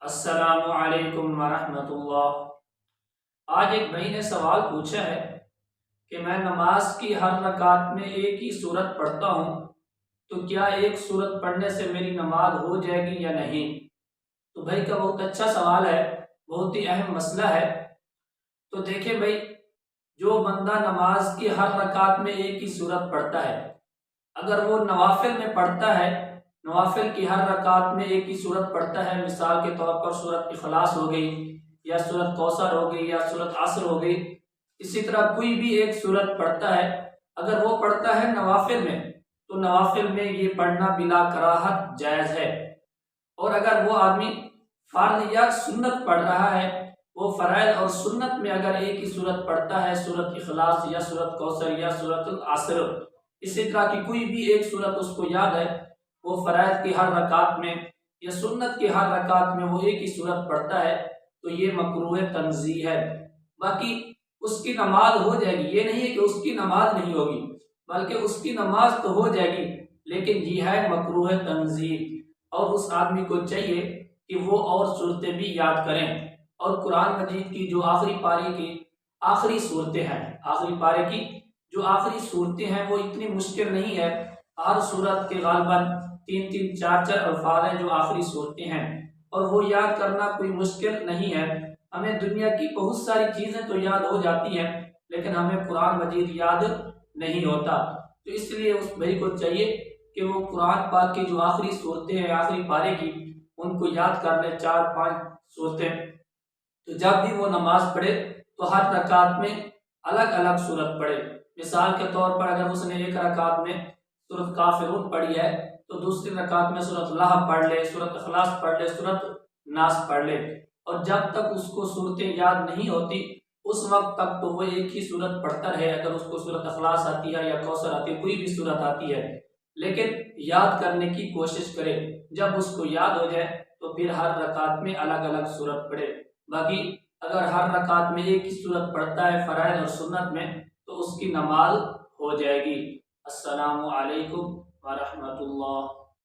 السلام علیکم ورحمۃ اللہ۔ آج ایک بھائی نے سوال پوچھا ہے کہ میں نماز کی ہر رکعت میں ایک ہی سورت پڑھتا ہوں، تو کیا ایک سورت پڑھنے سے میری نماز ہو جائے گی یا نہیں؟ تو بھائی کا بہت اچھا سوال ہے، بہت ہی اہم مسئلہ ہے۔ تو دیکھیں بھائی، جو بندہ نماز کی ہر رکعت میں ایک ہی سورت پڑھتا ہے، اگر وہ نوافل میں پڑھتا ہے، نوافل کی ہر رکعت میں ایک ہی سورت پڑھتا ہے، مثال کے طور پر سورت اخلاص ہو گئی یا سورت کوثر ہو گئی یا سورت عصر ہو گئی، اسی طرح کوئی بھی ایک سورت پڑھتا ہے، اگر وہ پڑھتا ہے نوافل میں، تو نوافل میں یہ پڑھنا بلا کراہت جائز ہے۔ اور اگر وہ آدمی فرض یا سنت پڑھ رہا ہے، وہ فرائض اور سنت میں اگر ایک ہی سورت پڑھتا ہے، سورت اخلاص یا سورت کوثر یا سورت العصر، اسی طرح کی کوئی بھی ایک سورت اس کو یاد ہے، وہ فرائض کی ہر رکعت میں یا سنت کی ہر رکعت میں وہ ایک ہی سورت پڑھتا ہے، تو یہ مکروہ تنزیہ ہے۔ باقی اس کی نماز ہو جائے گی، یہ نہیں ہے کہ اس کی نماز نہیں ہوگی، بلکہ اس کی نماز تو ہو جائے گی، لیکن یہ ہے مکروہ تنزیہ۔ اور اس آدمی کو چاہیے کہ وہ اور صورتیں بھی یاد کریں، اور قرآن مجید کی جو آخری پارے کی آخری صورتیں ہیں، آخری پارے کی جو آخری صورتیں ہیں، وہ اتنی مشکل نہیں ہے۔ ہر صورت کے غالباً 3 4 الفاظ ہیں جو آخری صورتیں ہیں، اور وہ یاد کرنا کوئی مشکل نہیں ہے۔ ہمیں دنیا کی بہت ساری چیزیں تو یاد ہو جاتی ہیں، لیکن ہمیں قرآن مجید یاد نہیں ہوتا۔ تو اس لیے اس بھائی کو چاہیے کہ وہ قرآن پاک کی جو آخری صورتیں ہیں، آخری پارے کی، ان کو یاد کر لیں، 4 5 صورتیں۔ تو جب بھی وہ نماز پڑھے تو ہر رکعت میں الگ الگ صورت پڑھے۔ مثال کے طور پر اگر اس نے ایک رکعت میں سورت کافرون پڑھی ہے، تو دوسری رکعت میں سورت اللہ پڑھ لے، سورت اخلاص پڑھ لے، سورت ناس پڑھ لے۔ اور جب تک اس کو صورتیں یاد نہیں ہوتی، اس وقت تک تو وہ ایک ہی صورت پڑھتا رہے۔ اگر اس کو سورت اخلاص آتی ہے یا کوثر آتی ہے، کوئی بھی صورت آتی ہے، لیکن یاد کرنے کی کوشش کرے۔ جب اس کو یاد ہو جائے تو پھر ہر رکعت میں الگ الگ صورت پڑھے۔ باقی اگر ہر رکعت میں ایک ہی صورت پڑھتا ہے فرائض اور سنت میں، تو اس کی نماز ہو جائے گی۔ السلام علیکم ورحمۃ اللہ۔